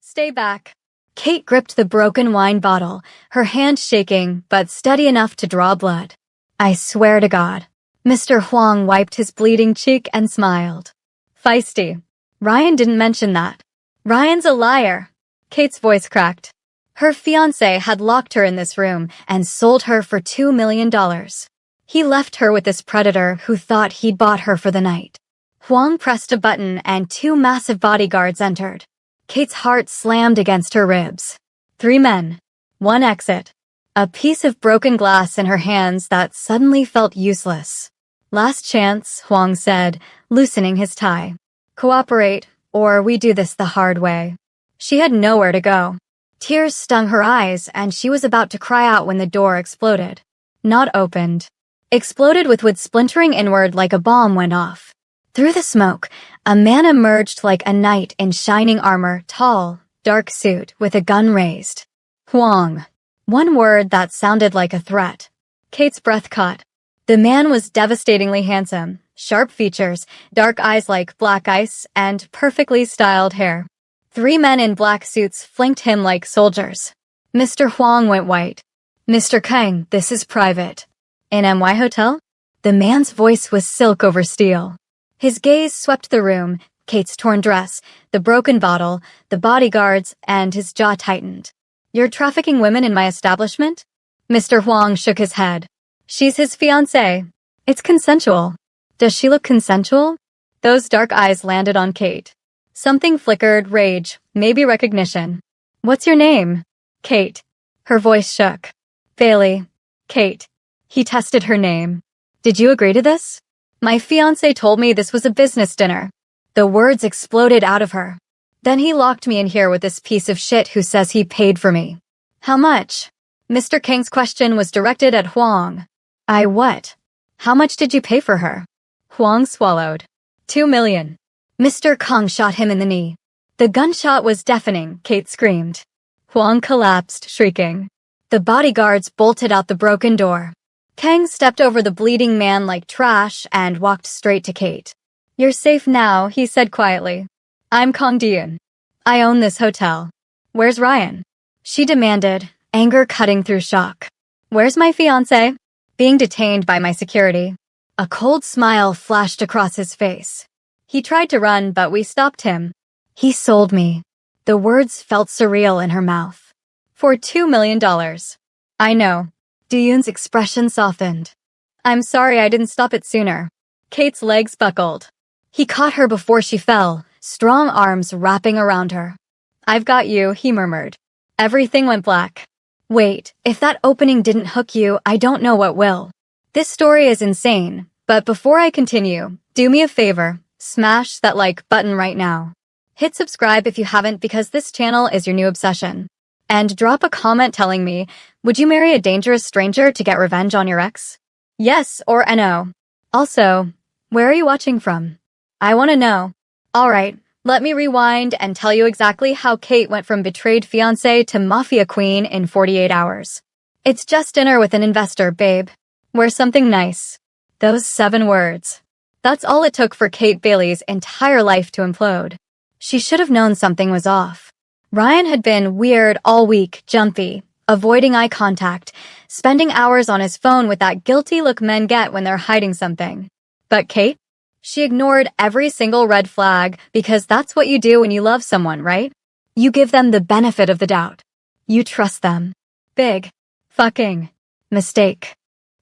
Stay back. Kate gripped the broken wine bottle, her hand shaking but steady enough to draw blood. I swear to God. Mr. Huang wiped his bleeding cheek and smiled. Feisty. Ryan didn't mention that. Ryan's a liar. Kate's voice cracked. Her fiancé had locked her in this room and sold her for $2 million. He left her with this predator who thought he'd bought her for the night. Huang pressed a button and 2 massive bodyguards entered. Kate's heart slammed against her ribs. 3 men. 1 exit. A piece of broken glass in her hands that suddenly felt useless. Last chance, Huang said, loosening his tie. Cooperate, or we do this the hard way. She had nowhere to go. Tears stung her eyes, and she was about to cry out when the door exploded. Not opened. Exploded with wood splintering inward like a bomb went off. Through the smoke, a man emerged like a knight in shining armor, tall, dark suit, with a gun raised. Huang. One word that sounded like a threat. Kate's breath caught. The man was devastatingly handsome, sharp features, dark eyes like black ice, and perfectly styled hair. 3 men in black suits flanked him like soldiers. Mr. Huang went white. Mr. Kang, this is private. In MY Hotel? The man's voice was silk over steel. His gaze swept the room, Kate's torn dress, the broken bottle, the bodyguards, and his jaw tightened. You're trafficking women in my establishment? Mr. Huang shook his head. She's his fiancée. It's consensual. Does she look consensual? Those dark eyes landed on Kate. Something flickered, rage, maybe recognition. What's your name? Kate. Her voice shook. Bailey. Kate. He tested her name. Did you agree to this? My fiancé told me this was a business dinner. The words exploded out of her. Then he locked me in here with this piece of shit who says he paid for me. How much? Mr. Kang's question was directed at Huang. I what? How much did you pay for her? Huang swallowed. 2 million. Mr. Kang shot him in the knee. The gunshot was deafening, Kate screamed. Huang collapsed, shrieking. The bodyguards bolted out the broken door. Kang stepped over the bleeding man like trash and walked straight to Kate. You're safe now, he said quietly. I'm Kang Dian. I own this hotel. Where's Ryan? She demanded, anger cutting through shock. Where's my fiancé? Being detained by my security. A cold smile flashed across his face. He tried to run, but we stopped him. He sold me. The words felt surreal in her mouth. For $2 million. I know. Duyun's expression softened. I'm sorry I didn't stop it sooner. Kate's legs buckled. He caught her before she fell, strong arms wrapping around her. I've got you, he murmured. Everything went black. Wait, if that opening didn't hook you, I don't know what will. This story is insane, but before I continue, do me a favor, smash that like button right now. Hit subscribe if you haven't because this channel is your new obsession. And drop a comment telling me, would you marry a dangerous stranger to get revenge on your ex? Yes or no. Also, where are you watching from? I want to know. Alright, let me rewind and tell you exactly how Kate went from betrayed fiancé to mafia queen in 48 hours. It's just dinner with an investor, babe. Wear something nice. Those 7 words. That's all it took for Kate Bailey's entire life to implode. She should have known something was off. Ryan had been weird all week, jumpy, avoiding eye contact, spending hours on his phone with that guilty look men get when they're hiding something. But Kate? She ignored every single red flag because that's what you do when you love someone, right? You give them the benefit of the doubt. You trust them. Big fucking mistake.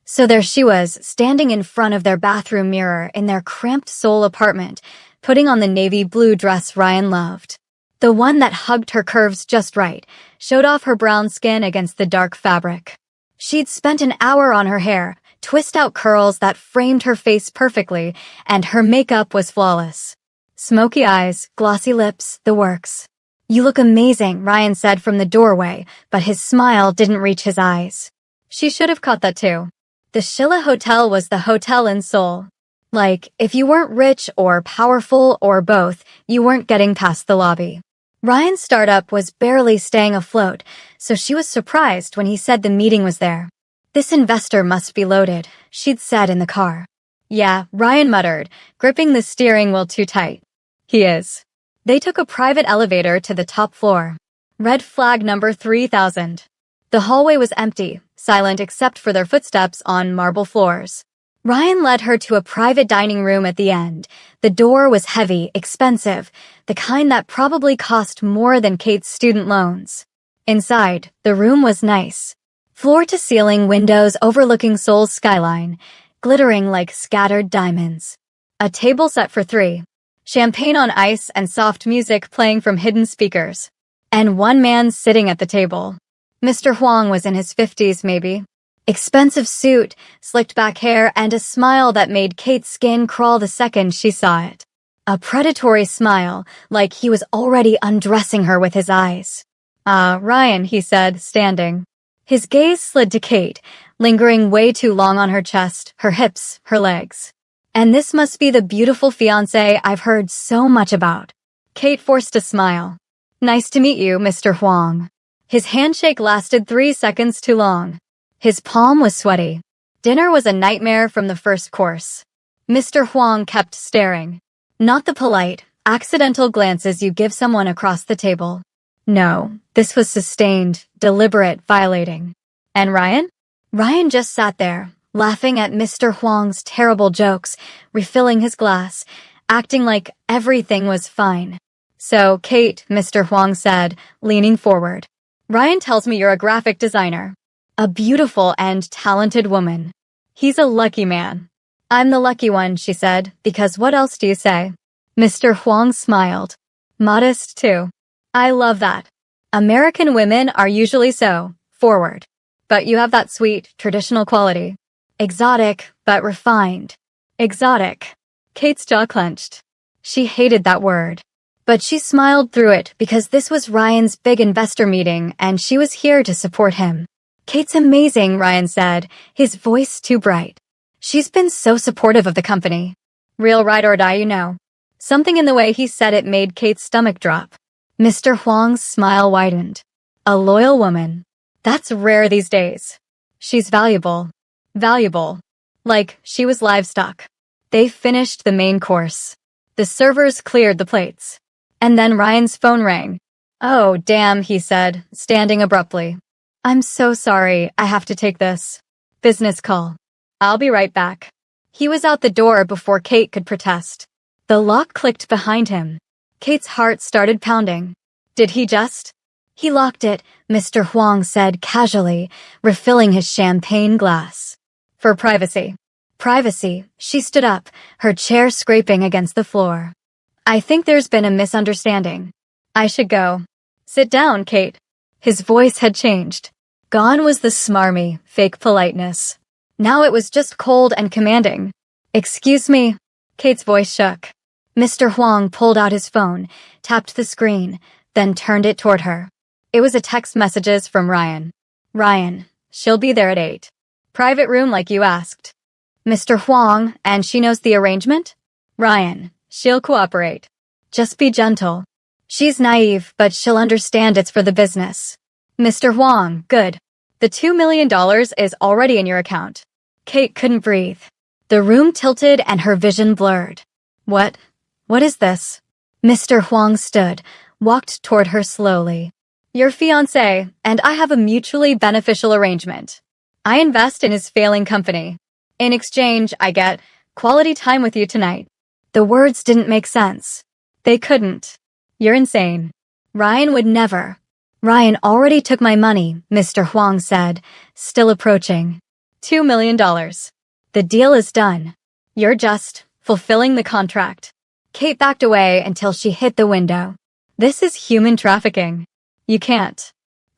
So there she was, standing in front of their bathroom mirror in their cramped Seoul apartment, putting on the navy blue dress Ryan loved. The one that hugged her curves just right, showed off her brown skin against the dark fabric. She'd spent an hour on her hair, twist-out curls that framed her face perfectly, and her makeup was flawless. Smoky eyes, glossy lips, the works. You look amazing, Ryan said from the doorway, but his smile didn't reach his eyes. She should have caught that too. The Shilla Hotel was the hotel in Seoul. Like, if you weren't rich or powerful or both, you weren't getting past the lobby. Ryan's startup was barely staying afloat, so she was surprised when he said the meeting was there. This investor must be loaded, she'd said in the car. Yeah, Ryan muttered, gripping the steering wheel too tight. He is. They took a private elevator to the top floor. Red flag number 3000. The hallway was empty, silent except for their footsteps on marble floors. Ryan led her to a private dining room at the end. The door was heavy, expensive, the kind that probably cost more than Kate's student loans. Inside, the room was nice. Floor-to-ceiling windows overlooking Seoul's skyline, glittering like scattered diamonds. A table set for 3. Champagne on ice and soft music playing from hidden speakers. And one man sitting at the table. Mr. Huang was in his 50s, maybe. Expensive suit, slicked back hair, and a smile that made Kate's skin crawl the second she saw it. A predatory smile, like he was already undressing her with his eyes. "Ah, Ryan," he said, standing. His gaze slid to Kate, lingering way too long on her chest, her hips, her legs. "And this must be the beautiful fiancé I've heard so much about." Kate forced a smile. "Nice to meet you, Mr. Huang." His handshake lasted 3 seconds too long. His palm was sweaty. Dinner was a nightmare from the first course. Mr. Huang kept staring. Not the polite, accidental glances you give someone across the table. No, this was sustained, deliberate, violating. And Ryan? Ryan just sat there, laughing at Mr. Huang's terrible jokes, refilling his glass, acting like everything was fine. "So, Kate," Mr. Huang said, leaning forward. "Ryan tells me you're a graphic designer. A beautiful and talented woman. He's a lucky man." "I'm the lucky one," she said, "because what else do you say?" Mr. Huang smiled. "Modest, too." "I love that. American women are usually so, forward. But you have that sweet, traditional quality. Exotic, but refined." Exotic. Kate's jaw clenched. She hated that word. But she smiled through it because this was Ryan's big investor meeting and she was here to support him. "Kate's amazing," Ryan said, his voice too bright. "She's been so supportive of the company. Real ride or die, you know." Something in the way he said it made Kate's stomach drop. Mr. Huang's smile widened. "A loyal woman. That's rare these days. She's valuable. Valuable. Like she was livestock." They finished the main course. The servers cleared the plates. And then Ryan's phone rang. "Oh, damn," he said, standing abruptly. "I'm so sorry, I have to take this business call. I'll be right back." He was out the door before Kate could protest. The lock clicked behind him. Kate's heart started pounding. Did he just? "He locked it," Mr. Huang said casually, refilling his champagne glass. "For privacy." Privacy. She stood up, her chair scraping against the floor. "I think there's been a misunderstanding. I should go." "Sit down, Kate." His voice had changed. Gone was the smarmy, fake politeness. Now it was just cold and commanding. "Excuse me." Kate's voice shook. Mr. Huang pulled out his phone, tapped the screen, then turned it toward her. It was a text messages from Ryan. "Ryan, she'll be there at 8. Private room like you asked." Mr. Huang, "And she knows the arrangement?" "Ryan, she'll cooperate. Just be gentle. She's naive, but she'll understand it's for the business." Mr. Huang, "Good. The $2 million is already in your account." Kate couldn't breathe. The room tilted and her vision blurred. What is this?" Mr. Huang stood, walked toward her slowly. "Your fiancé and I have a mutually beneficial arrangement. I invest in his failing company. In exchange, I get quality time with you tonight." The words didn't make sense. They couldn't. "You're insane. Ryan would never." "Ryan already took my money," Mr. Huang said, still approaching. $2 million. The deal is done. You're just fulfilling the contract." Kate backed away until she hit the window. "This is human trafficking. You can't."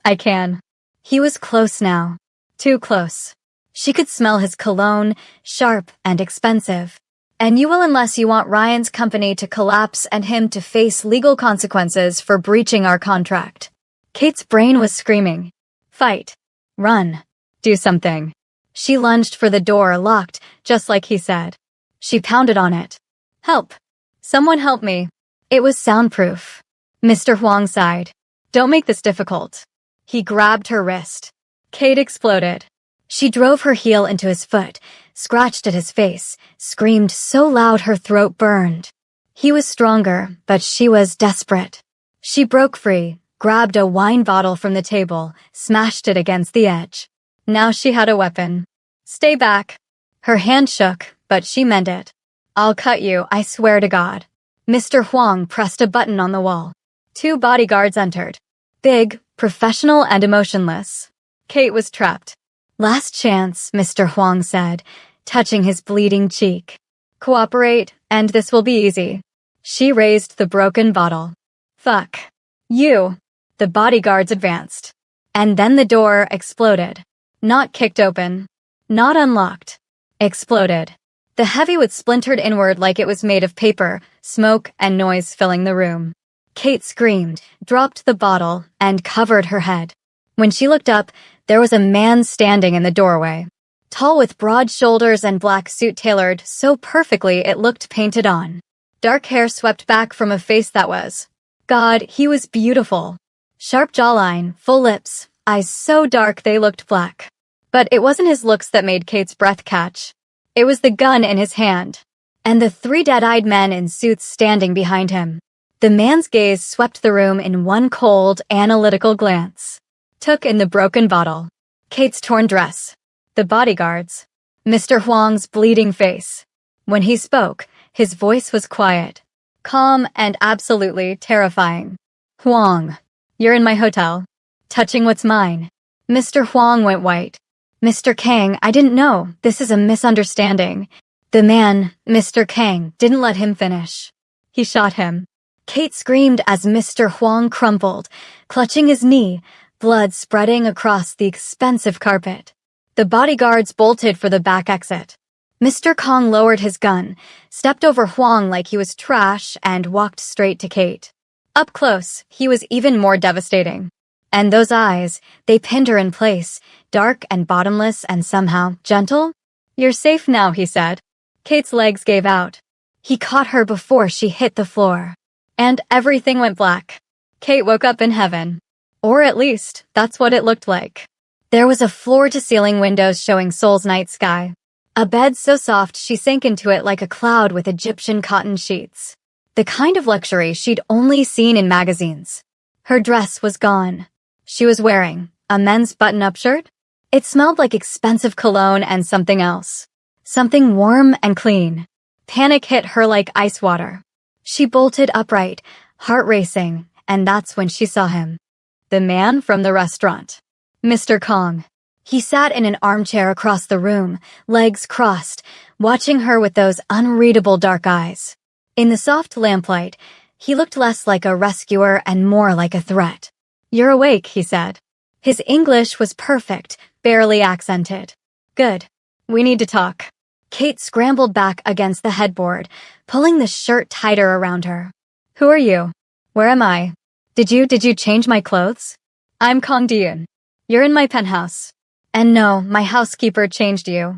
"I can." He was close now. Too close. She could smell his cologne, sharp and expensive. "And you will unless you want Ryan's company to collapse and him to face legal consequences for breaching our contract." Kate's brain was screaming. Fight. Run. Do something. She lunged for the door, locked, just like he said. She pounded on it. "Help. Someone help me." It was soundproof. Mr. Huang sighed. "Don't make this difficult." He grabbed her wrist. Kate exploded. She drove her heel into his foot, scratched at his face, screamed so loud her throat burned. He was stronger, but she was desperate. She broke free, grabbed a wine bottle from the table, smashed it against the edge. Now she had a weapon. Stay back. Her hand shook, but she meant it. I'll cut you, I swear to God. Mr. Huang pressed a button on the wall. 2 bodyguards entered. Big, professional, and emotionless. Kate was trapped. Last chance, Mr. Huang said, touching his bleeding cheek. Cooperate, and this will be easy. She raised the broken bottle. Fuck. You. The bodyguards advanced. And then the door exploded. Not kicked open. Not unlocked. Exploded. The heavyweight splintered inward like it was made of paper, smoke and noise filling the room. Kate screamed, dropped the bottle, and covered her head. When she looked up, there was a man standing in the doorway. Tall with broad shoulders and black suit tailored so perfectly it looked painted on. Dark hair swept back from a face that was. God, he was beautiful. Sharp jawline, full lips, eyes so dark they looked black. But it wasn't his looks that made Kate's breath catch. It was the gun in his hand. And the 3 dead-eyed men in suits standing behind him. The man's gaze swept the room in one cold, analytical glance. Took in the broken bottle. Kate's torn dress. The bodyguards. Mr. Huang's bleeding face. When he spoke, his voice was quiet, calm, and absolutely terrifying. Huang, you're in my hotel. Touching what's mine. Mr. Huang went white. Mr. Kang, I didn't know. This is a misunderstanding. The man, Mr. Kang, didn't let him finish. He shot him. Kate screamed as Mr. Huang crumpled, clutching his knee, blood spreading across the expensive carpet. The bodyguards bolted for the back exit. Mr. Kang lowered his gun, stepped over Huang like he was trash, and walked straight to Kate. Up close, he was even more devastating. And those eyes, they pinned her in place, dark and bottomless and somehow gentle. You're safe now, he said. Kate's legs gave out. He caught her before she hit the floor. And everything went black. Kate woke up in heaven. Or at least, that's what it looked like. There was a floor-to-ceiling windows showing Seoul's night sky. A bed so soft she sank into it like a cloud with Egyptian cotton sheets. The kind of luxury she'd only seen in magazines. Her dress was gone. She was wearing a men's button-up shirt. It smelled like expensive cologne and something else. Something warm and clean. Panic hit her like ice water. She bolted upright, heart racing, and that's when she saw him. The man from the restaurant. Mr. Kang. He sat in an armchair across the room, legs crossed, watching her with those unreadable dark eyes. In the soft lamplight, he looked less like a rescuer and more like a threat. You're awake, he said. His English was perfect, barely accented. Good. We need to talk. Kate scrambled back against the headboard, pulling the shirt tighter around her. Who are you? Where am I? Did you change my clothes? I'm Kang Deun. You're in my penthouse. And no, my housekeeper changed you.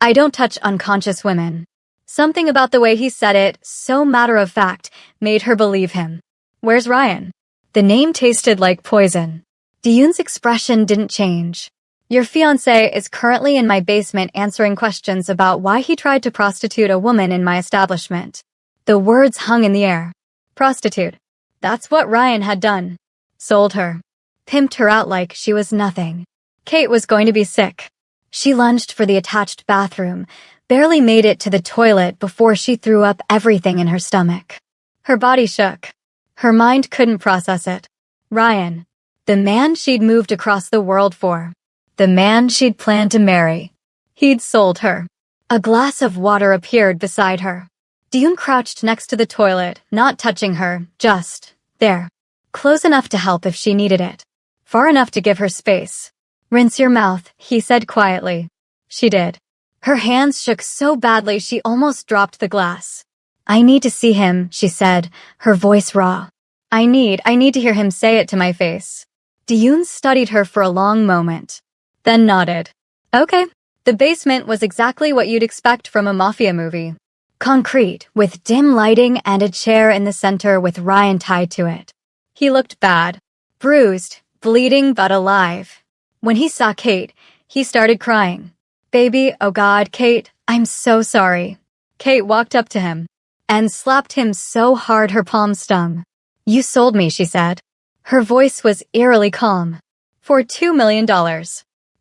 I don't touch unconscious women. Something about the way he said it, so matter-of-fact, made her believe him. Where's Ryan? The name tasted like poison. Deun's expression didn't change. Your fiancé is currently in my basement answering questions about why he tried to prostitute a woman in my establishment. The words hung in the air. Prostitute. That's what Ryan had done. Sold her. Pimped her out like she was nothing. Kate was going to be sick. She lunged for the attached bathroom, barely made it to the toilet before she threw up everything in her stomach. Her body shook. Her mind couldn't process it. Ryan. The man she'd moved across the world for. The man she'd planned to marry. He'd sold her. A glass of water appeared beside her. Deun crouched next to the toilet, not touching her, just there. Close enough to help if she needed it. Far enough to give her space. Rinse your mouth, he said quietly. She did. Her hands shook so badly she almost dropped the glass. I need to see him, she said, her voice raw. I need to hear him say it to my face. Deun studied her for a long moment. Then nodded. Okay. The basement was exactly what you'd expect from a mafia movie. Concrete, with dim lighting and a chair in the center with Ryan tied to it. He looked bad. Bruised, bleeding but alive. When he saw Kate, he started crying. Baby, oh God, Kate, I'm so sorry. Kate walked up to him. and slapped him so hard her palm stung. "You sold me," she said. Her voice was eerily calm. "For $2 million.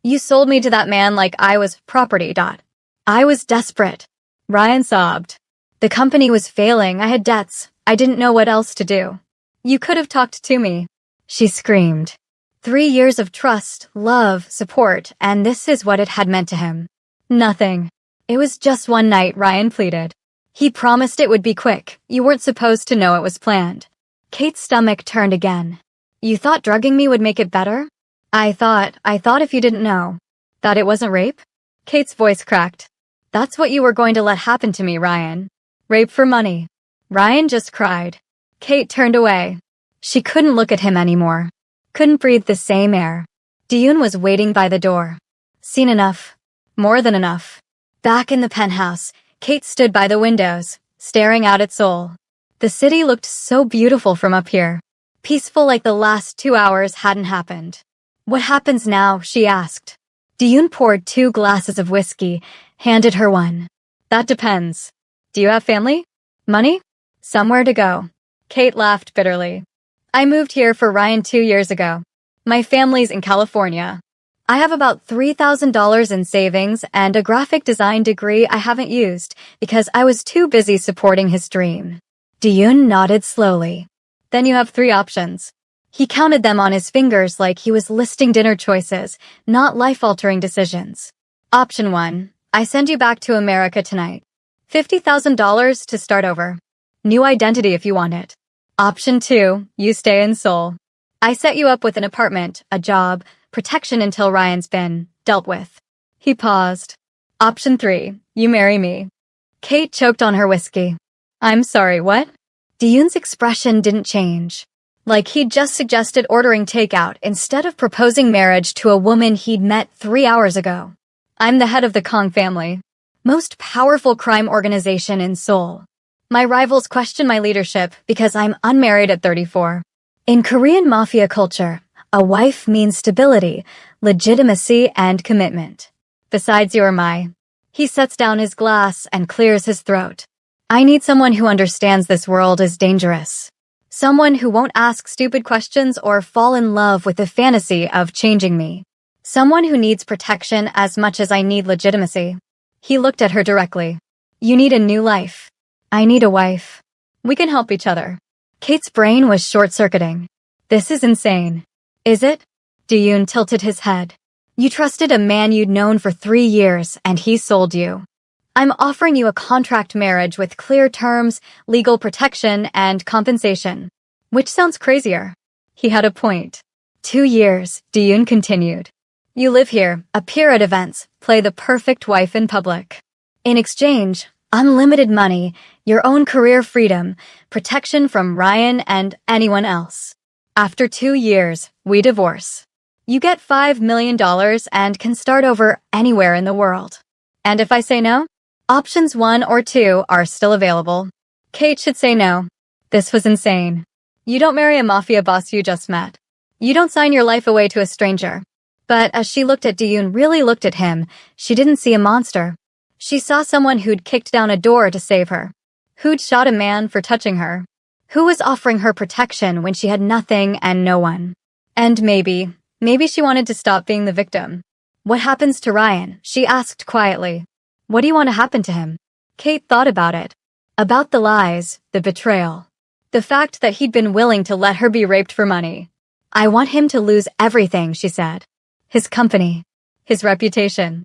You sold me to that man like I was property. I was desperate." Ryan sobbed. "The company was failing. I had debts. I didn't know what else to do. You could have talked to me," she screamed. 3 years of trust, love, support, and this is what it had meant to him. Nothing. "It was just one night," Ryan pleaded. "He promised it would be quick. You weren't supposed to know it was planned." Kate's stomach turned again. "You thought drugging me would make it better?" I thought if you didn't know. That it wasn't rape?" Kate's voice cracked. "That's what you were going to let happen to me, Ryan. Rape for money." Ryan just cried. Kate turned away. She couldn't look at him anymore. Couldn't breathe the same air. Diyun was waiting by the door. "Seen enough. More than enough." Back in the penthouse, Kate stood by the windows, staring out at Seoul. The city looked so beautiful from up here. Peaceful like the last 2 hours hadn't happened. "What happens now?" she asked. Diyun poured 2 glasses of whiskey, handed her one. "That depends. Do you have family? Money? Somewhere to go?" Kate laughed bitterly. "I moved here for Ryan 2 years ago. My family's in California. I have about $3,000 in savings and a graphic design degree I haven't used because I was too busy supporting his dream." Diyun nodded slowly. "Then you have 3 options." He counted them on his fingers like he was listing dinner choices, not life-altering decisions. "Option 1, I send you back to America tonight. $50,000 to start over. New identity if you want it. Option 2, you stay in Seoul. I set you up with an apartment, a job, protection until Ryan's been dealt with." He paused. "Option 3, you marry me." Kate choked on her whiskey. "I'm sorry, what?" Diyun's expression didn't change. Like he'd just suggested ordering takeout instead of proposing marriage to a woman he'd met 3 hours ago. "I'm the head of the Kong family. Most powerful crime organization in Seoul. My rivals question my leadership because I'm unmarried at 34. In Korean mafia culture, a wife means stability, legitimacy, and commitment. Besides, you're my..." He sets down his glass and clears his throat. "I need someone who understands this world is dangerous. Someone who won't ask stupid questions or fall in love with the fantasy of changing me. Someone who needs protection as much as I need legitimacy." He looked at her directly. "You need a new life. I need a wife. We can help each other." Kate's brain was short-circuiting. "This is insane." "Is it?" Diyun tilted his head. "You trusted a man you'd known for 3 years and he sold you. I'm offering you a contract marriage with clear terms, legal protection, and compensation. Which sounds crazier?" He had a point. 2 years, Diyun continued. "You live here, appear at events, play the perfect wife in public. In exchange, unlimited money, your own career freedom, protection from Ryan and anyone else. After 2 years, we divorce. You get $5 million and can start over anywhere in the world. And if I say no? Options 1 or 2 are still available." Kate should say no. This was insane. You don't marry a mafia boss you just met. You don't sign your life away to a stranger. But as she looked at Diyun, really looked at him, she didn't see a monster. She saw someone who'd kicked down a door to save her. Who'd shot a man for touching her. Who was offering her protection when she had nothing and no one. And maybe she wanted to stop being the victim. "What happens to Ryan?" she asked quietly. "What do you want to happen to him?" Kate thought about it. About the lies, the betrayal. The fact that he'd been willing to let her be raped for money. "I want him to lose everything," she said. "His company. His reputation.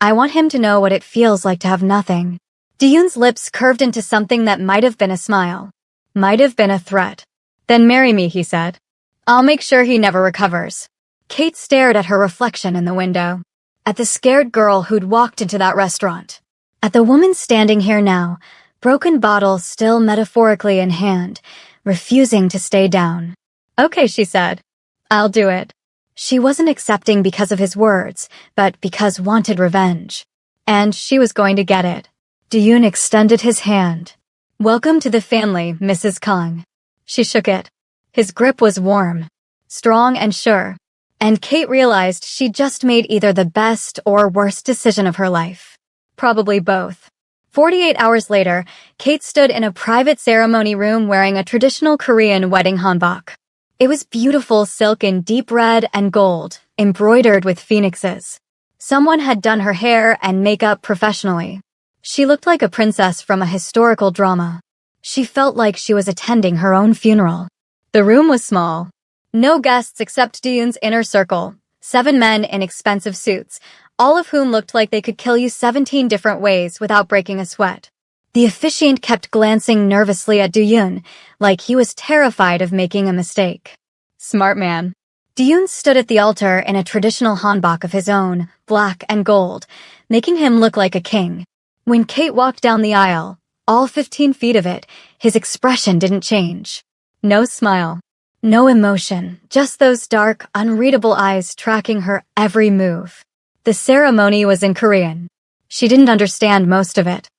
I want him to know what it feels like to have nothing." Diyun's lips curved into something that might have been a smile. Might have been a threat. "Then marry me," he said. "I'll make sure he never recovers." Kate stared at her reflection in the window. At the scared girl who'd walked into that restaurant. At the woman standing here now, broken bottle still metaphorically in hand, refusing to stay down. "Okay," she said. "I'll do it." She wasn't accepting because of his words, but because wanted revenge. And she was going to get it. Diyun extended his hand. "Welcome to the family, Mrs. Kong." She shook it. His grip was warm, strong and sure. And Kate realized she'd just made either the best or worst decision of her life. Probably both. 48 hours later, Kate stood in a private ceremony room wearing a traditional Korean wedding hanbok. It was beautiful silk in deep red and gold, embroidered with phoenixes. Someone had done her hair and makeup professionally. She looked like a princess from a historical drama. She felt like she was attending her own funeral. The room was small. No guests except Diyun's inner circle, 7 men in expensive suits, all of whom looked like they could kill you 17 different ways without breaking a sweat. The officiant kept glancing nervously at Diyun, like he was terrified of making a mistake. Smart man. Diyun stood at the altar in a traditional hanbok of his own, black and gold, making him look like a king. When Kate walked down the aisle, all 15 feet of it, his expression didn't change. No smile. No emotion, just those dark, unreadable eyes tracking her every move. The ceremony was in Korean. She didn't understand most of it.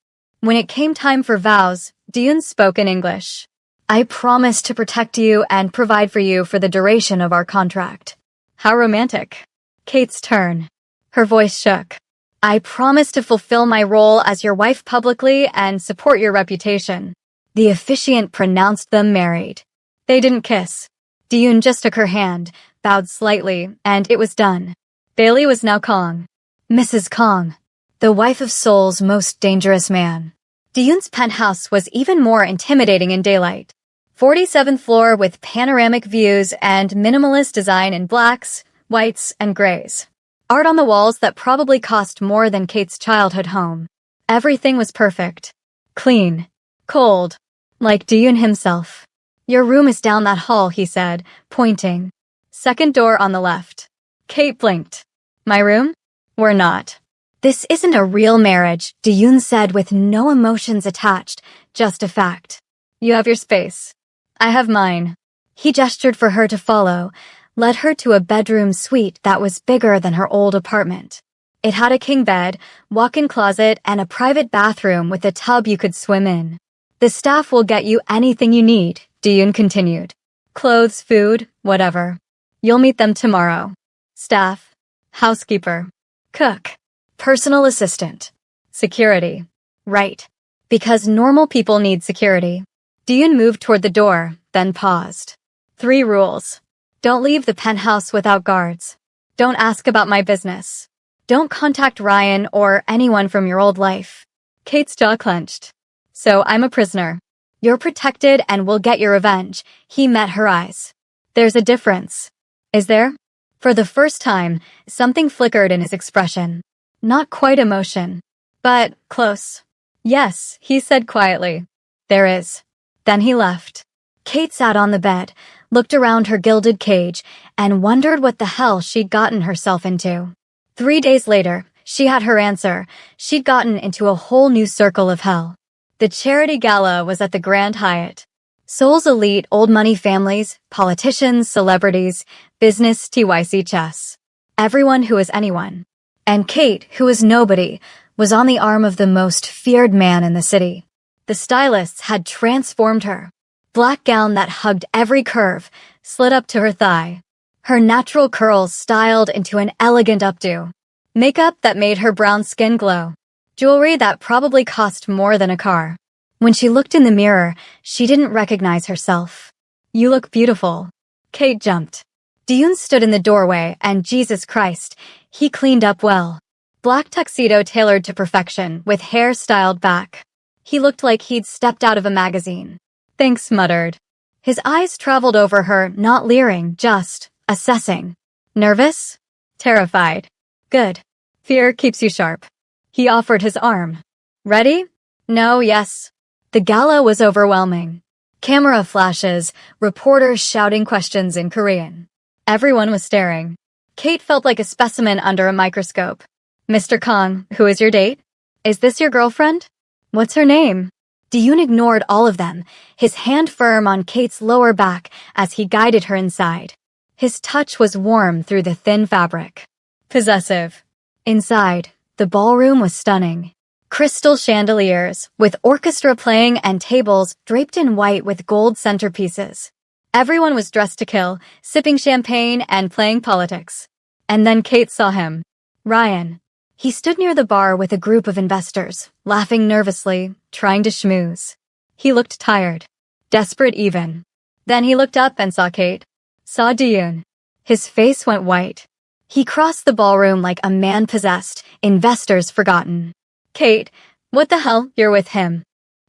When it came time for vows, Diyun spoke in English. I promise to protect you and provide for you for the duration of our contract. How romantic. Kate's turn. Her voice shook. I promise to fulfill my role as your wife publicly and support your reputation. The officiant pronounced them married. They didn't kiss. Diyun just took her hand, bowed slightly, and it was done. Bailey was now Kong. Mrs. Kong, the wife of Seoul's most dangerous man. Diyun's penthouse was even more intimidating in daylight. 47th floor with panoramic views and minimalist design in blacks, whites, and grays. Art on the walls that probably cost more than Kate's childhood home. Everything was perfect. Clean. Cold. Like Diyun himself. Your room is down that hall, he said, pointing. Second door on the left. Kate blinked. My room? We're not. This isn't a real marriage, Diyun said with no emotions attached, just a fact. You have your space. I have mine. He gestured for her to follow, led her to a bedroom suite that was bigger than her old apartment. It had a king bed, walk-in closet, and a private bathroom with a tub you could swim in. The staff will get you anything you need, Diyun continued. Clothes, food, whatever. You'll meet them tomorrow. Staff, housekeeper, cook, personal assistant, security. Right. Because normal people need security. Diyun moved toward the door, then paused. 3 rules. Don't leave the penthouse without guards. Don't ask about my business. Don't contact Ryan or anyone from your old life. Kate's jaw clenched. So I'm a prisoner. You're protected and will get your revenge. He met her eyes. There's a difference. Is there? For the first time, something flickered in his expression. Not quite emotion, but close. Yes, he said quietly. There is. Then he left. Kate sat on the bed, looked around her gilded cage, and wondered what the hell she'd gotten herself into. 3 days later, she had her answer. She'd gotten into a whole new circle of hell. The charity gala was at the Grand Hyatt. Seoul's elite old money families, politicians, celebrities, business TYC chess. Everyone who was anyone. And Kate, who was nobody, was on the arm of the most feared man in the city. The stylists had transformed her. Black gown that hugged every curve, slid up to her thigh. Her natural curls styled into an elegant updo. Makeup that made her brown skin glow. Jewelry that probably cost more than a car. When she looked in the mirror, she didn't recognize herself. You look beautiful. Kate jumped. Diyun stood in the doorway and Jesus Christ, he cleaned up well. Black tuxedo tailored to perfection with hair styled back. He looked like he'd stepped out of a magazine. Thanks, muttered. His eyes traveled over her, not leering, just assessing. Nervous? Terrified. Good. Fear keeps you sharp. He offered his arm. Ready? No, yes. The gala was overwhelming. Camera flashes, reporters shouting questions in Korean. Everyone was staring. Kate felt like a specimen under a microscope. Mr. Kong, who is your date? Is this your girlfriend? What's her name? Diyun ignored all of them, his hand firm on Kate's lower back as he guided her inside. His touch was warm through the thin fabric. Possessive. Inside, the ballroom was stunning. Crystal chandeliers, with orchestra playing and tables draped in white with gold centerpieces. Everyone was dressed to kill, sipping champagne and playing politics. And then Kate saw him. Ryan. He stood near the bar with a group of investors, laughing nervously, trying to schmooze. He looked tired. Desperate even. Then he looked up and saw Kate. Saw Diyun. His face went white. He crossed the ballroom like a man possessed, investors forgotten. Kate, what the hell, you're with him.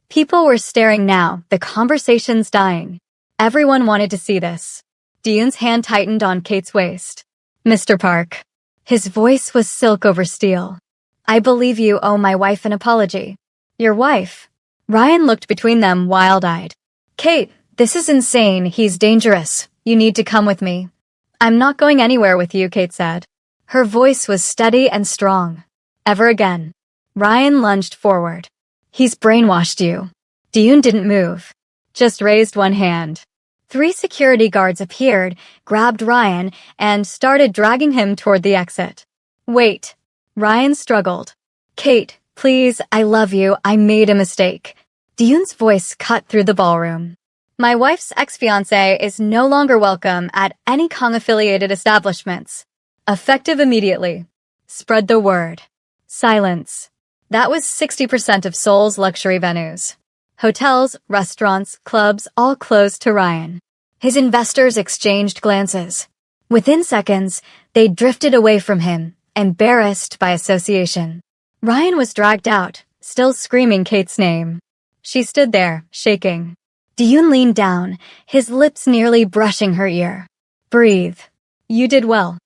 People were staring now, the conversation's dying. Everyone wanted to see this. Diyun's hand tightened on Kate's waist. Mr. Park. His voice was silk over steel. I believe you owe my wife an apology. Your wife? Ryan looked between them wild-eyed. Kate, this is insane. He's dangerous. You need to come with me. I'm not going anywhere with you, Kate said. Her voice was steady and strong. Ever again. Ryan lunged forward. He's brainwashed you. Diyun didn't move. Just raised one hand. 3 security guards appeared, grabbed Ryan, and started dragging him toward the exit. Wait. Ryan struggled. Kate, please, I love you. I made a mistake. Diyun's voice cut through the ballroom. My wife's ex-fiancé is no longer welcome at any Kong-affiliated establishments. Effective immediately. Spread the word. Silence. That was 60% of Seoul's luxury venues. Hotels, restaurants, clubs all closed to Ryan. His investors exchanged glances. Within seconds, they drifted away from him, embarrassed by association. Ryan was dragged out, still screaming Kate's name. She stood there, shaking. Diyun leaned down, his lips nearly brushing her ear. Breathe. You did well.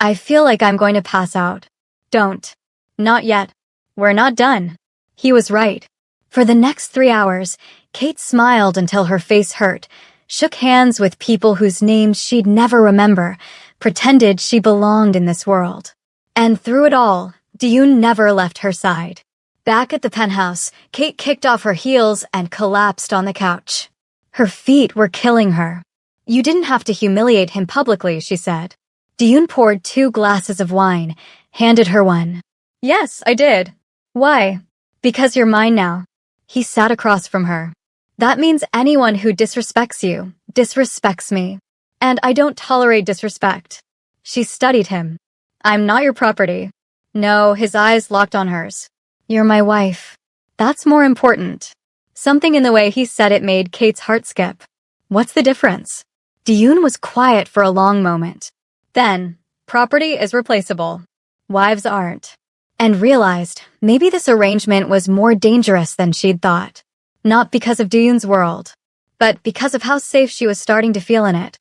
I feel like I'm going to pass out. Don't. Not yet. We're not done. He was right. For the next 3 hours, Kate smiled until her face hurt, shook hands with people whose names she'd never remember, pretended she belonged in this world. And through it all, Diyun never left her side. Back at the penthouse, Kate kicked off her heels and collapsed on the couch. Her feet were killing her. You didn't have to humiliate him publicly, she said. Diyun poured 2 glasses of wine, handed her one. Yes, I did. Why? Because you're mine now. He sat across from her. That means anyone who disrespects you, disrespects me. And I don't tolerate disrespect. She studied him. I'm not your property. No, his eyes locked on hers. You're my wife. That's more important. Something in the way he said it made Kate's heart skip. What's the difference? Diyun was quiet for a long moment. Then, property is replaceable. Wives aren't. And realized maybe this arrangement was more dangerous than she'd thought. Not because of Diyun's world, but because of how safe she was starting to feel in it.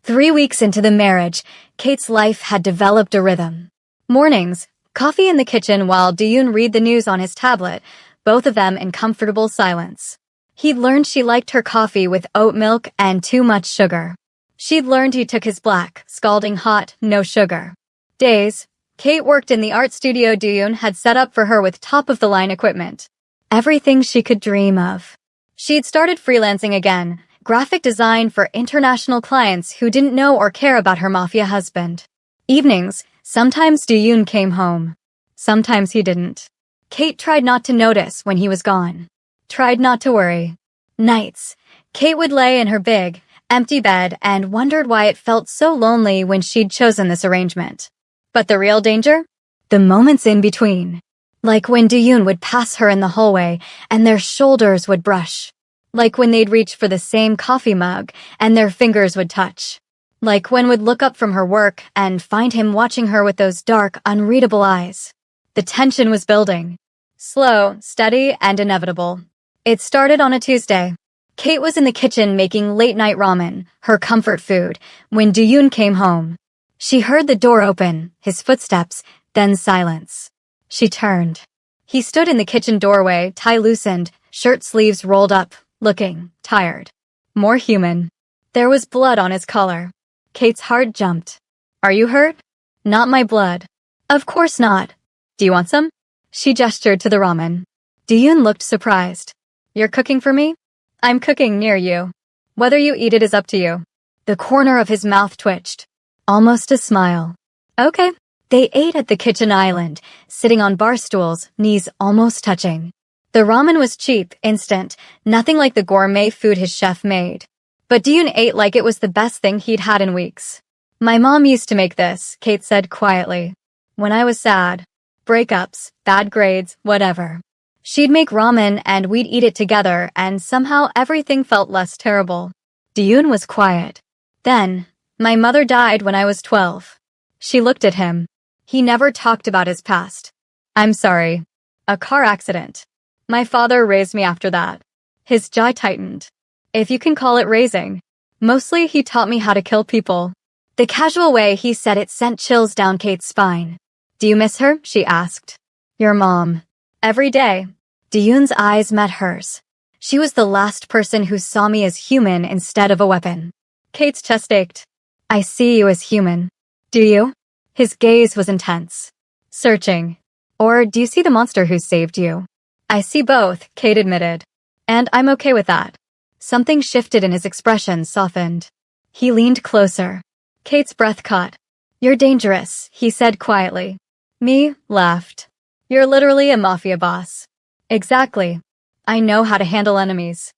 3 weeks into the marriage, Kate's life had developed a rhythm. Mornings, coffee in the kitchen while Diyun read the news on his tablet, both of them in comfortable silence. He'd learned she liked her coffee with oat milk and too much sugar. She'd learned he took his black, scalding hot, no sugar. Days, Kate worked in the art studio Diyun had set up for her with top-of-the-line equipment. Everything she could dream of. She'd started freelancing again, graphic design for international clients who didn't know or care about her mafia husband. Evenings, sometimes Diyun came home. Sometimes he didn't. Kate tried not to notice when he was gone. Tried not to worry. Nights, Kate would lay in her big, empty bed and wondered why it felt so lonely when she'd chosen this arrangement. But the real danger? The moments in between. Like when Diyun would pass her in the hallway and their shoulders would brush. Like when they'd reach for the same coffee mug and their fingers would touch. Like when would look up from her work and find him watching her with those dark, unreadable eyes. The tension was building. Slow, steady, and inevitable. It started on a Tuesday. Kate was in the kitchen making late-night ramen, her comfort food, when Diyun came home. She heard the door open, his footsteps, then silence. She turned. He stood in the kitchen doorway, tie loosened, shirt sleeves rolled up, looking tired. More human. There was blood on his collar. Kate's heart jumped. Are you hurt? Not my blood. Of course not. Do you want some? She gestured to the ramen. Diyun looked surprised. You're cooking for me? I'm cooking near you. Whether you eat it is up to you. The corner of his mouth twitched. Almost a smile. Okay. They ate at the kitchen island, sitting on bar stools, knees almost touching. The ramen was cheap, instant, nothing like the gourmet food his chef made. But Diyun ate like it was the best thing he'd had in weeks. My mom used to make this, Kate said quietly. When I was sad. Breakups, bad grades, whatever. She'd make ramen and we'd eat it together, and somehow everything felt less terrible. Diyun was quiet. Then, my mother died when I was 12. She looked at him. He never talked about his past. I'm sorry. A car accident. My father raised me after that. His jaw tightened. If you can call it raising. Mostly he taught me how to kill people. The casual way he said it sent chills down Kate's spine. Do you miss her? She asked. Your mom. Every day. Diyun's eyes met hers. She was the last person who saw me as human instead of a weapon. Kate's chest ached. I see you as human. Do you? His gaze was intense. Searching. Or do you see the monster who saved you? I see both, Kate admitted. And I'm okay with that. Something shifted and his expression softened. He leaned closer. Kate's breath caught. You're dangerous, he said quietly. Me laughed. You're literally a mafia boss. Exactly. I know how to handle enemies.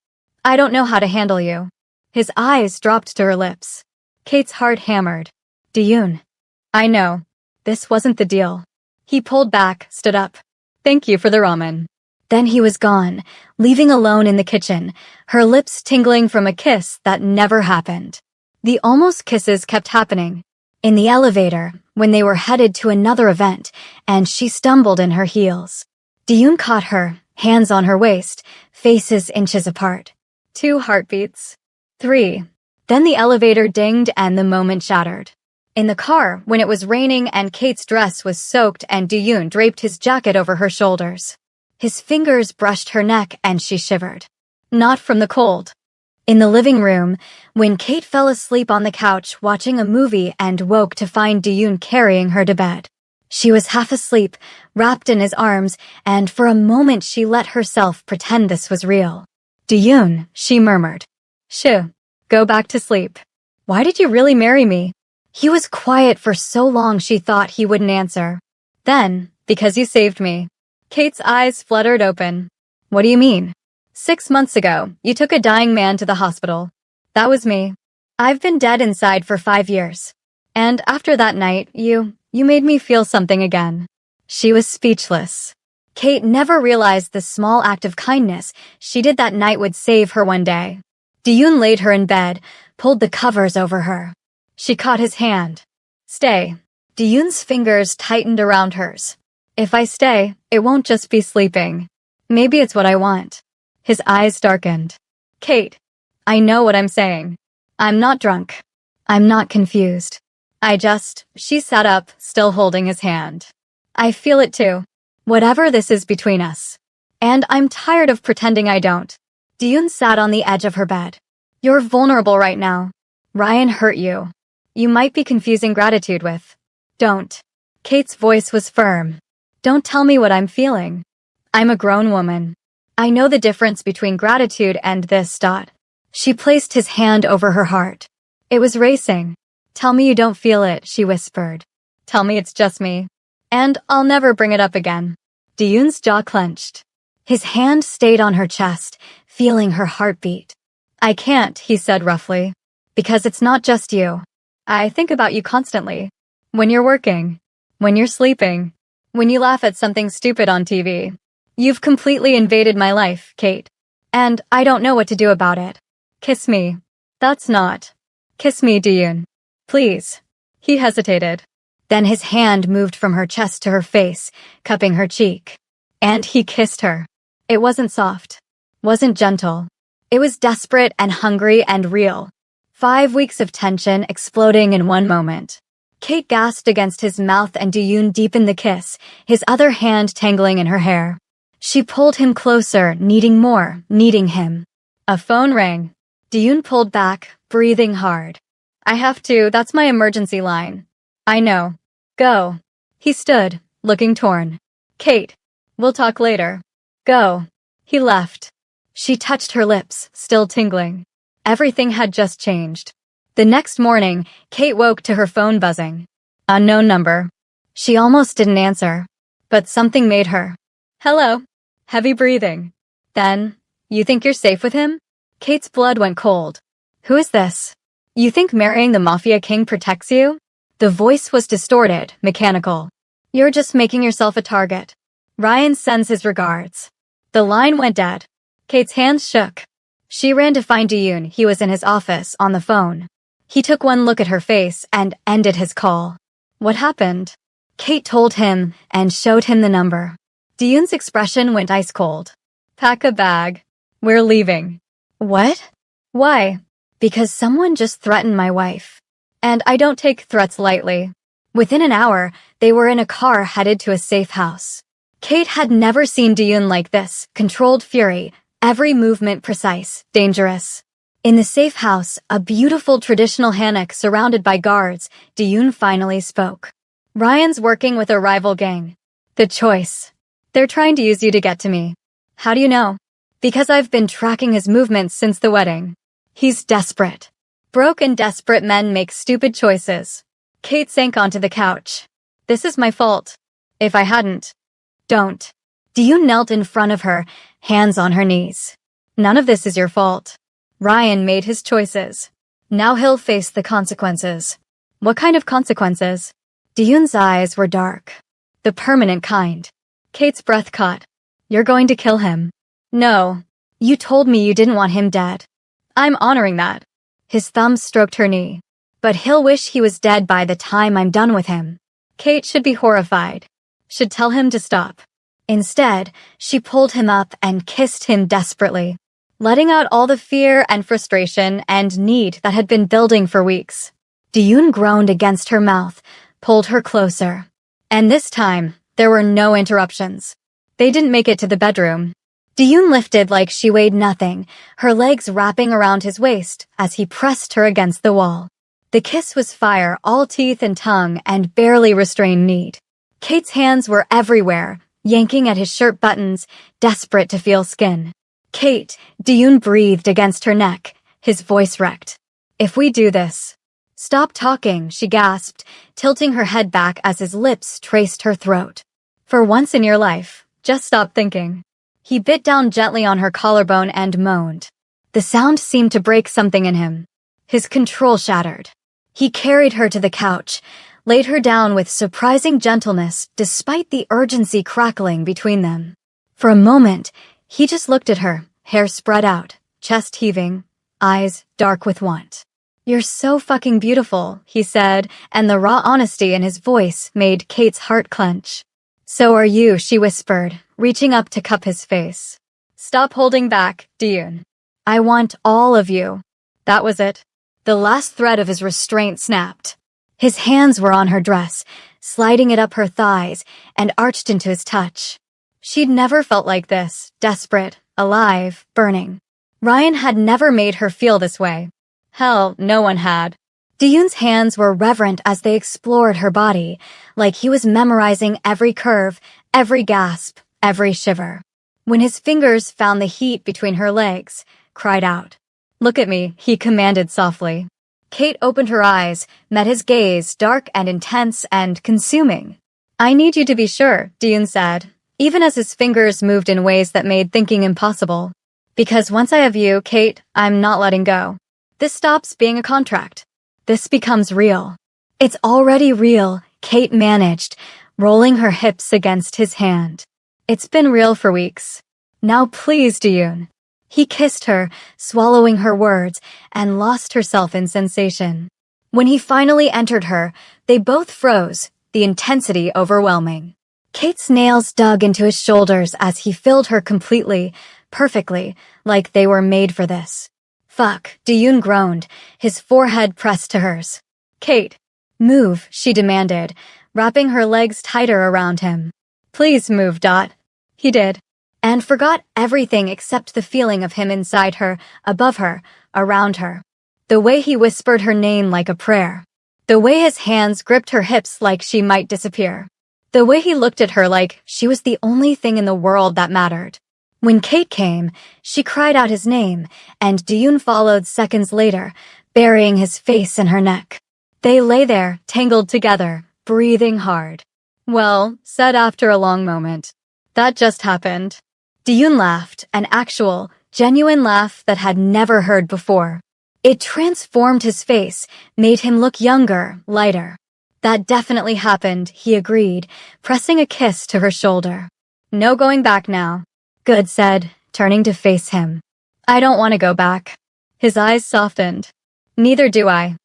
I don't know how to handle you. His eyes dropped to her lips. Kate's heart hammered. Diyun. I know. This wasn't the deal. He pulled back, stood up. Thank you for the ramen. Then he was gone, leaving alone in the kitchen, her lips tingling from a kiss that never happened. The almost kisses kept happening. In the elevator, when they were headed to another event, and she stumbled in her heels. Diyun caught her, hands on her waist, faces inches apart. 2 heartbeats. 3. Then the elevator dinged and the moment shattered. In the car, when it was raining and Kate's dress was soaked and Diyun draped his jacket over her shoulders. His fingers brushed her neck and she shivered. Not from the cold. In the living room, when Kate fell asleep on the couch watching a movie and woke to find Diyun carrying her to bed. She was half asleep, wrapped in his arms, and for a moment she let herself pretend this was real. Diyun, she murmured. Shoo, go back to sleep. Why did you really marry me? He was quiet for so long she thought he wouldn't answer. Then, because you saved me. Kate's eyes fluttered open. What do you mean? 6 months ago, you took a dying man to the hospital. That was me. I've been dead inside for 5 years. And after that night, you made me feel something again. She was speechless. Kate never realized the small act of kindness she did that night would save her one day. Diyun laid her in bed, pulled the covers over her. She caught his hand. Stay. Diyun's fingers tightened around hers. If I stay, it won't just be sleeping. Maybe it's what I want. His eyes darkened. Kate, I know what I'm saying. I'm not drunk. I'm not confused. She sat up, still holding his hand. I feel it too. Whatever this is between us. And I'm tired of pretending I don't. Diyun sat on the edge of her bed. You're vulnerable right now. Ryan hurt you. You might be confusing gratitude with. Don't. Kate's voice was firm. Don't tell me what I'm feeling. I'm a grown woman. I know the difference between gratitude and this. She placed his hand over her heart. It was racing. Tell me you don't feel it, she whispered. Tell me it's just me. And I'll never bring it up again. Diyun's jaw clenched. His hand stayed on her chest, feeling her heartbeat. I can't, he said roughly. Because it's not just you. I think about you constantly. When you're working. When you're sleeping. When you laugh at something stupid on TV. You've completely invaded my life, Kate. And I don't know what to do about it. Kiss me. That's not. Kiss me, Diyun. Please. He hesitated. Then his hand moved from her chest to her face, cupping her cheek. And he kissed her. It wasn't soft. Wasn't gentle. It was desperate and hungry and real. 5 weeks of tension exploding in one moment. Kate gasped against his mouth and Diyun deepened the kiss, his other hand tangling in her hair. She pulled him closer, needing more, needing him. A phone rang. Diyun pulled back, breathing hard. I have to, that's my emergency line. I know. Go. He stood, looking torn. Kate. We'll talk later. Go. He left. She touched her lips, still tingling. Everything had just changed. The next morning, Kate woke to her phone buzzing. Unknown number. She almost didn't answer. But something made her. Hello. Heavy breathing. Then, you think you're safe with him? Kate's blood went cold. Who is this? You think marrying the Mafia King protects you? The voice was distorted, mechanical. You're just making yourself a target. Ryan sends his regards. The line went dead. Kate's hands shook. She ran to find Diyun. He was in his office, on the phone. He took one look at her face and ended his call. What happened? Kate told him and showed him the number. Diyun's expression went ice cold. Pack a bag. We're leaving. What? Why? Because someone just threatened my wife. And I don't take threats lightly. Within an hour, they were in a car headed to a safe house. Kate had never seen Diyun like this, controlled fury, every movement precise, dangerous. In the safe house, a beautiful traditional hammock surrounded by guards, Diyun finally spoke. Ryan's working with a rival gang. The choice. They're trying to use you to get to me. How do you know? Because I've been tracking his movements since the wedding. He's desperate. Broke and desperate men make stupid choices. Kate sank onto the couch. This is my fault. If I hadn't. Don't. Diyun knelt in front of her, hands on her knees. None of this is your fault. Ryan made his choices. Now he'll face the consequences. What kind of consequences? Diyun's eyes were dark. The permanent kind. Kate's breath caught. You're going to kill him. No. You told me you didn't want him dead. I'm honoring that. His thumb stroked her knee. But he'll wish he was dead by the time I'm done with him. Kate should be horrified. Should tell him to stop. Instead, she pulled him up and kissed him desperately, letting out all the fear and frustration and need that had been building for weeks. Diyun groaned against her mouth, pulled her closer. And this time, there were no interruptions. They didn't make it to the bedroom. Diyun lifted like she weighed nothing, her legs wrapping around his waist as he pressed her against the wall. The kiss was fire, all teeth and tongue, and barely restrained need. Kate's hands were everywhere, yanking at his shirt buttons, desperate to feel skin. Kate, Diyun breathed against her neck, his voice wrecked. If we do this. Stop talking, she gasped, tilting her head back as his lips traced her throat. For once in your life, just stop thinking. He bit down gently on her collarbone and moaned. The sound seemed to break something in him. His control shattered. He carried her to the couch, laid her down with surprising gentleness despite the urgency crackling between them. For a moment, he just looked at her, hair spread out, chest heaving, eyes dark with want. You're so fucking beautiful, he said, and the raw honesty in his voice made Kate's heart clench. So are you, she whispered, reaching up to cup his face. Stop holding back, Diyun. I want all of you. That was it. The last thread of his restraint snapped. His hands were on her dress, sliding it up her thighs, and arched into his touch. She'd never felt like this, desperate, alive, burning. Ryan had never made her feel this way. Hell, no one had. Diyun's hands were reverent as they explored her body, like he was memorizing every curve, every gasp, every shiver. When his fingers found the heat between her legs, cried out. Look at me, he commanded softly. Kate opened her eyes, met his gaze, dark and intense and consuming. I need you to be sure, Diyun said, even as his fingers moved in ways that made thinking impossible. Because once I have you, Kate, I'm not letting go. This stops being a contract. This becomes real. It's already real, Kate managed, rolling her hips against his hand. It's been real for weeks. Now please, Diyun. He kissed her, swallowing her words, and lost herself in sensation. When he finally entered her, they both froze, the intensity overwhelming. Kate's nails dug into his shoulders as he filled her completely, perfectly, like they were made for this. Fuck, Diyun groaned, his forehead pressed to hers. Kate, move, she demanded, wrapping her legs tighter around him. Please move, Dot. He did. And forgot everything except the feeling of him inside her, above her, around her. The way he whispered her name like a prayer. The way his hands gripped her hips like she might disappear. The way he looked at her like she was the only thing in the world that mattered. When Kate came, she cried out his name, and Diyun followed seconds later, burying his face in her neck. They lay there, tangled together, breathing hard. Well, said after a long moment. That just happened. Diyun laughed, an actual, genuine laugh that had never heard before. It transformed his face, made him look younger, lighter. That definitely happened, he agreed, pressing a kiss to her shoulder. No going back now. Good said, turning to face him. I don't want to go back. His eyes softened. Neither do I.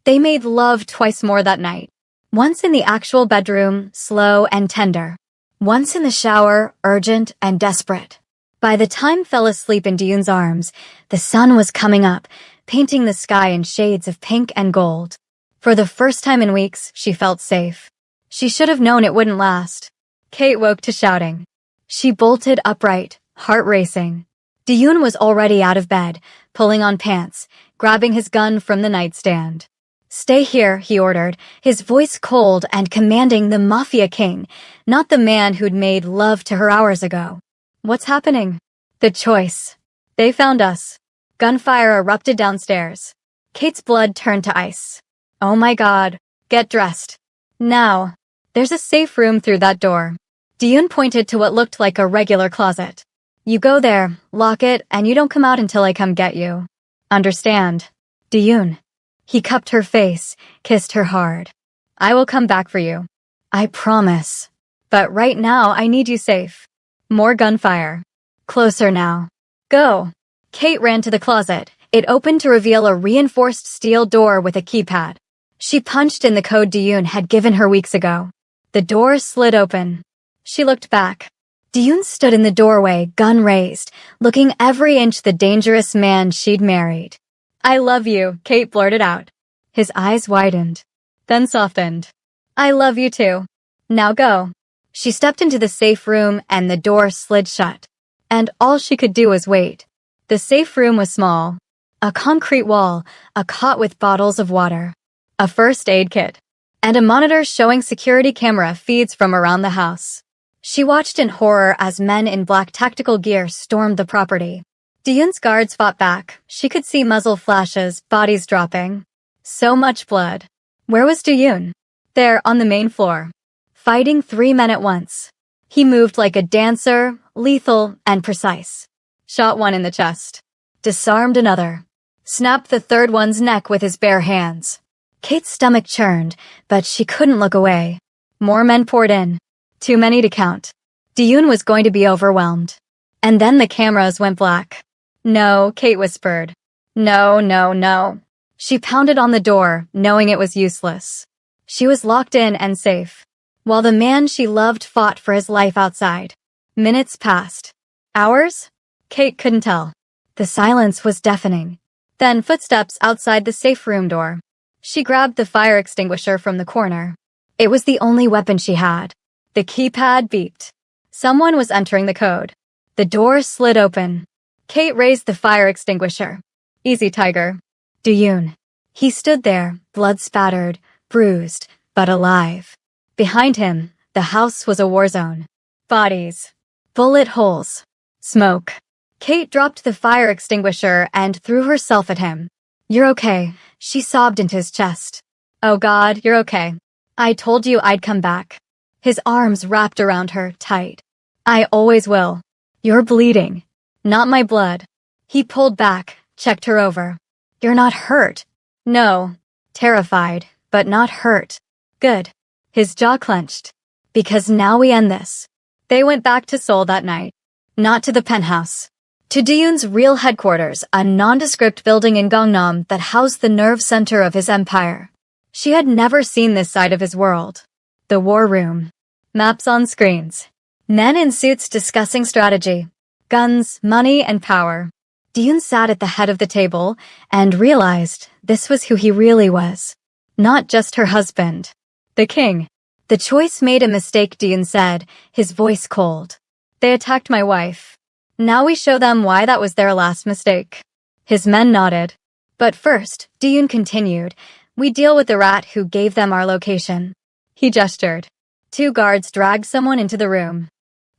They made love twice more that night. Once in the actual bedroom, slow and tender. Once in the shower, urgent and desperate. By the time fell asleep in Diyun's arms, the sun was coming up, painting the sky in shades of pink and gold. For the first time in weeks, she felt safe. She should have known it wouldn't last. Kate woke to shouting. She bolted upright, heart racing. Diyun was already out of bed, pulling on pants, grabbing his gun from the nightstand. Stay here, he ordered, his voice cold and commanding the Mafia King, not the man who'd made love to her hours ago. What's happening? The choice. They found us. Gunfire erupted downstairs. Kate's blood turned to ice. Oh my God. Get dressed. Now. There's a safe room through that door. Diyun pointed to what looked like a regular closet. You go there, lock it, and you don't come out until I come get you. Understand? Diyun. He cupped her face, kissed her hard. I will come back for you. I promise. But right now, I need you safe. More gunfire. Closer now. Go. Kate ran to the closet. It opened to reveal a reinforced steel door with a keypad. She punched in the code Diyun had given her weeks ago. The door slid open. She looked back. Diyun stood in the doorway, gun raised, looking every inch the dangerous man she'd married. I love you, Kate blurted out. His eyes widened, then softened. I love you too. Now go. She stepped into the safe room and the door slid shut. And all she could do was wait. The safe room was small. A concrete wall, a cot with bottles of water, a first aid kit, and a monitor showing security camera feeds from around the house. She watched in horror as men in black tactical gear stormed the property. Diyun's guards fought back. She could see muzzle flashes, bodies dropping. So much blood. Where was Diyun? There, on the main floor. Fighting 3 men at once. He moved like a dancer, lethal and precise. Shot one in the chest. Disarmed another. Snapped the third one's neck with his bare hands. Kate's stomach churned, but she couldn't look away. More men poured in. Too many to count. Diyun was going to be overwhelmed. And then the cameras went black. No, Kate whispered. No, no, no. She pounded on the door, knowing it was useless. She was locked in and safe, while the man she loved fought for his life outside. Minutes passed. Hours? Kate couldn't tell. The silence was deafening. Then footsteps outside the safe room door. She grabbed the fire extinguisher from the corner. It was the only weapon she had. The keypad beeped. Someone was entering the code. The door slid open. Kate raised the fire extinguisher. Easy, Tiger. Diyun. He stood there, blood spattered, bruised, but alive. Behind him, the house was a war zone. Bodies. Bullet holes. Smoke. Kate dropped the fire extinguisher and threw herself at him. You're okay, she sobbed into his chest. Oh God, you're okay. I told you I'd come back. His arms wrapped around her, tight. I always will. You're bleeding. Not my blood. He pulled back, checked her over. You're not hurt. No. Terrified, but not hurt. Good. His jaw clenched. Because now we end this. They went back to Seoul that night. Not to the penthouse. To Diyun's real headquarters, a nondescript building in Gangnam that housed the nerve center of his empire. She had never seen this side of his world. The war room. Maps on screens. Men in suits discussing strategy. Guns, money, and power. Diyun sat at the head of the table and realized this was who he really was. Not just her husband. The king. The choice made a mistake, Diyun said, his voice cold. They attacked my wife. Now we show them why that was their last mistake. His men nodded. But first, Diyun continued, we deal with the rat who gave them our location. He gestured. 2 guards dragged someone into the room.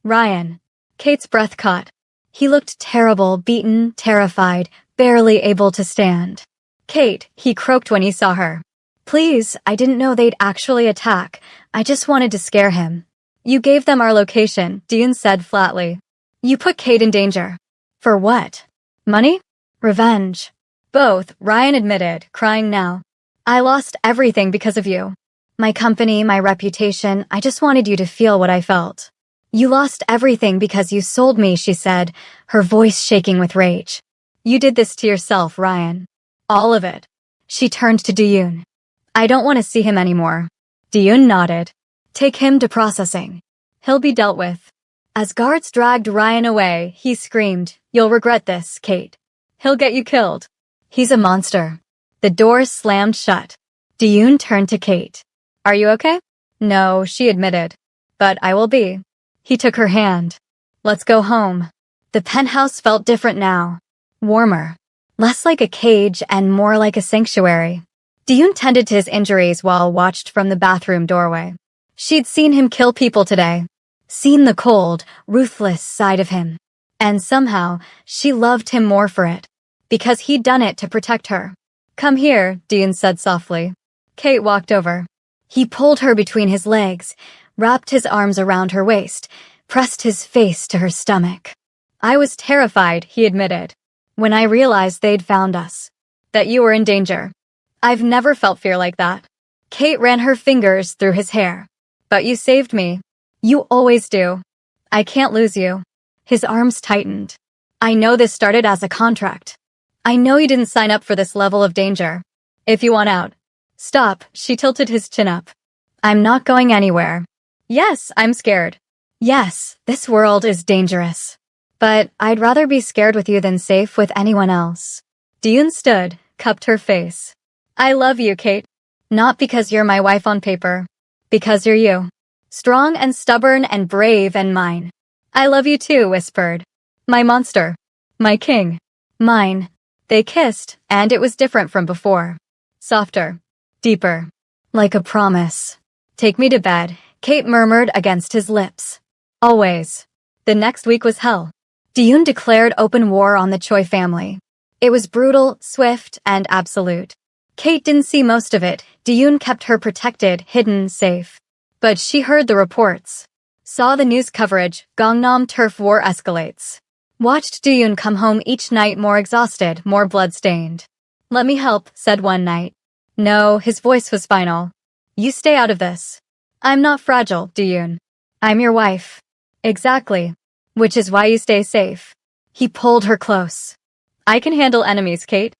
Ryan. Kate's breath caught. He looked terrible, beaten, terrified, barely able to stand. Kate, he croaked when he saw her. Please, I didn't know they'd actually attack. I just wanted to scare him. You gave them our location, Diyun said flatly. You put Kate in danger. For what? Money? Revenge. Both, Ryan admitted, crying now. I lost everything because of you. My company, my reputation, I just wanted you to feel what I felt. You lost everything because you sold me, she said, her voice shaking with rage. You did this to yourself, Ryan. All of it. She turned to Diyun. I don't want to see him anymore. Diyun nodded. Take him to processing. He'll be dealt with. As guards dragged Ryan away, he screamed, You'll regret this, Kate. He'll get you killed. He's a monster. The door slammed shut. Diyun turned to Kate. Are you okay? No, she admitted. But I will be. He took her hand. Let's go home. The penthouse felt different now. Warmer. Less like a cage and more like a sanctuary. Diyun tended to his injuries while watched from the bathroom doorway. She'd seen him kill people today. Seen the cold, ruthless side of him. And somehow, she loved him more for it. Because he'd done it to protect her. Come here, Diyun said softly. Kate walked over. He pulled her between his legs, wrapped his arms around her waist, pressed his face to her stomach. I was terrified, he admitted, when I realized they'd found us. That you were in danger. I've never felt fear like that. Kate ran her fingers through his hair. But you saved me. You always do. I can't lose you. His arms tightened. I know this started as a contract. I know you didn't sign up for this level of danger. If you want out. Stop, she tilted his chin up. I'm not going anywhere. Yes, I'm scared. Yes, this world is dangerous. But I'd rather be scared with you than safe with anyone else. Diyun stood, cupped her face. I love you, Kate. Not because you're my wife on paper. Because you're you. Strong and stubborn and brave and mine. I love you too, whispered. My monster. My king. Mine. They kissed, and it was different from before. Softer. Deeper. Like a promise. Take me to bed, Kate murmured against his lips. Always. The next week was hell. Diyun declared open war on the Choi family. It was brutal, swift, and absolute. Kate didn't see most of it. Diyun kept her protected, hidden, safe. But she heard the reports. Saw the news coverage, Gangnam turf war escalates. Watched Diyun come home each night more exhausted, more blood-stained. Let me help, said one night. No, his voice was final. You stay out of this. I'm not fragile, Diyun. I'm your wife. Exactly. Which is why you stay safe. He pulled her close. I can handle enemies, Kate.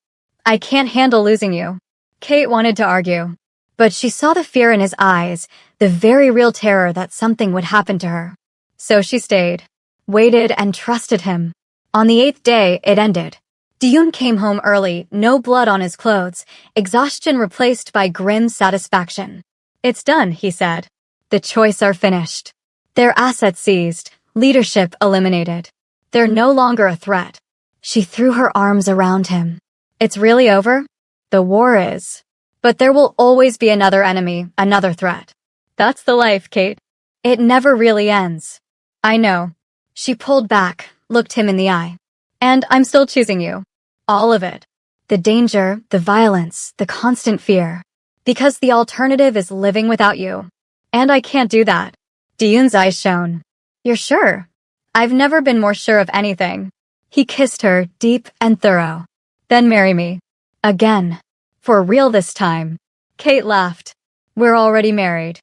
I can't handle losing you. Kate wanted to argue. But she saw the fear in his eyes, the very real terror that something would happen to her. So she stayed. Waited and trusted him. On the 8th day, it ended. Diyun came home early, no blood on his clothes, exhaustion replaced by grim satisfaction. It's done, he said. The choice are finished. Their assets seized, leadership eliminated. They're no longer a threat. She threw her arms around him. It's really over? The war is. But there will always be another enemy, another threat. That's the life, Kate. It never really ends. I know. She pulled back, looked him in the eye. And I'm still choosing you. All of it. The danger, the violence, the constant fear. Because the alternative is living without you. And I can't do that. Diyun's eyes shone. You're sure? I've never been more sure of anything. He kissed her, deep and thorough. Then marry me. Again. For real this time. Kate laughed. We're already married.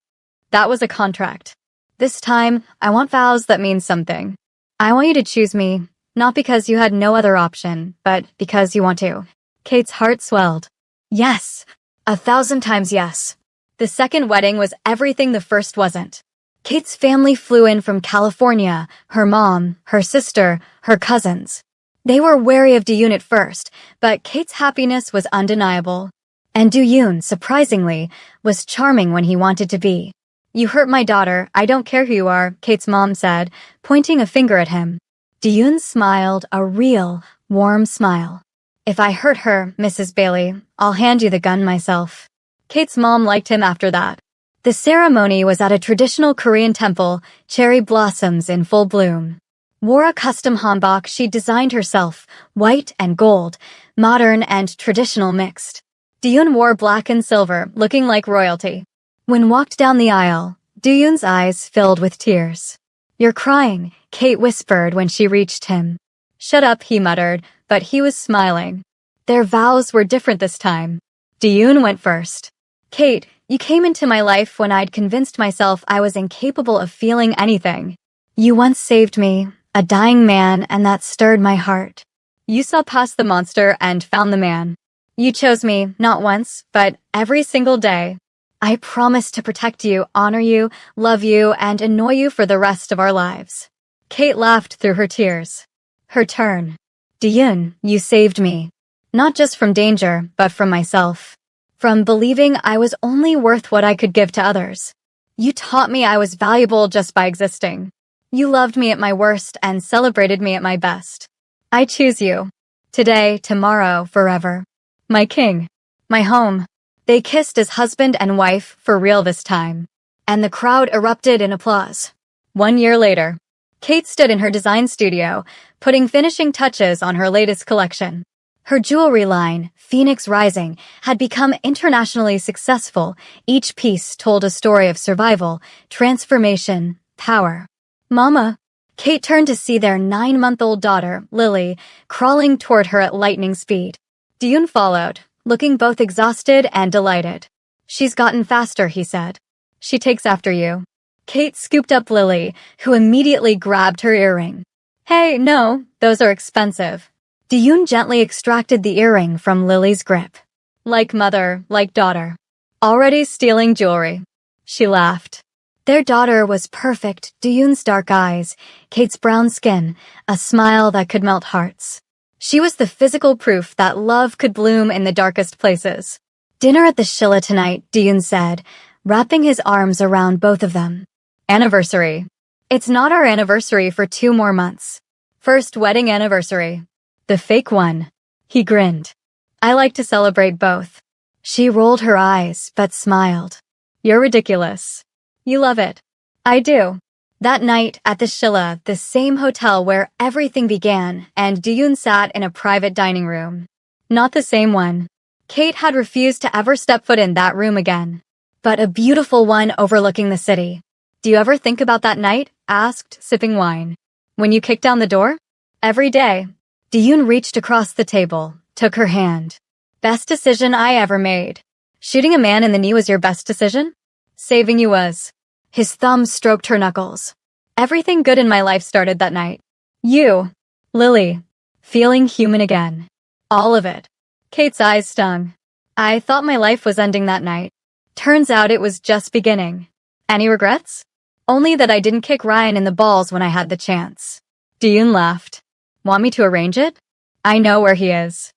That was a contract. This time, I want vows that mean something. I want you to choose me, not because you had no other option, but because you want to. Kate's heart swelled. Yes. 1,000 times yes. The second wedding was everything the first wasn't. Kate's family flew in from California, her mom, her sister, her cousins. They were wary of Diyun at first, but Kate's happiness was undeniable. And Diyun, surprisingly, was charming when he wanted to be. You hurt my daughter, I don't care who you are, Kate's mom said, pointing a finger at him. Diyun smiled, a real, warm smile. If I hurt her, Mrs. Bailey, I'll hand you the gun myself. Kate's mom liked him after that. The ceremony was at a traditional Korean temple, cherry blossoms in full bloom. Wore a custom hanbok she'd designed herself, white and gold, modern and traditional mixed. Diyun wore black and silver, looking like royalty. When walked down the aisle, Diyun's eyes filled with tears. You're crying, Kate whispered when she reached him. Shut up, he muttered, but he was smiling. Their vows were different this time. Diyun went first. Kate, You came into my life when I'd convinced myself I was incapable of feeling anything. You once saved me, a dying man, and that stirred my heart. You saw past the monster and found the man. You chose me, not once, but every single day. I promise to protect you, honor you, love you, and annoy you for the rest of our lives. Kate laughed through her tears. Her turn. Diyun, you saved me. Not just from danger, but from myself. From believing I was only worth what I could give to others. You taught me I was valuable just by existing. You loved me at my worst and celebrated me at my best. I choose you. Today, tomorrow, forever. My king. My home. They kissed as husband and wife for real this time. And the crowd erupted in applause. 1 year later, Kate stood in her design studio, putting finishing touches on her latest collection. Her jewelry line, Phoenix Rising, had become internationally successful. Each piece told a story of survival, transformation, power. Mama. Kate turned to see their 9-month-old daughter, Lily, crawling toward her at lightning speed. Diyun followed, looking both exhausted and delighted. She's gotten faster, he said. She takes after you. Kate scooped up Lily, who immediately grabbed her earring. Hey, no, those are expensive. Diyun gently extracted the earring from Lily's grip. Like mother, like daughter. Already stealing jewelry. She laughed. Their daughter was perfect, Diyun's dark eyes, Kate's brown skin, a smile that could melt hearts. She was the physical proof that love could bloom in the darkest places. Dinner at the Shilla tonight, Diyun said, wrapping his arms around both of them. Anniversary. It's not our anniversary for 2 more months. First wedding anniversary. The fake one. He grinned. I like to celebrate both. She rolled her eyes, but smiled. You're ridiculous. You love it. I do. That night at the Shilla, the same hotel where everything began, and Diyun sat in a private dining room. Not the same one. Kate had refused to ever step foot in that room again. But a beautiful one overlooking the city. Do you ever think about that night? Asked, sipping wine. When you kicked down the door? Every day. Diyun reached across the table, took her hand. Best decision I ever made. Shooting a man in the knee was your best decision? Saving you was. His thumb stroked her knuckles. Everything good in my life started that night. You. Lily. Feeling human again. All of it. Kate's eyes stung. I thought my life was ending that night. Turns out it was just beginning. Any regrets? Only that I didn't kick Ryan in the balls when I had the chance. Diyun laughed. Want me to arrange it? I know where he is.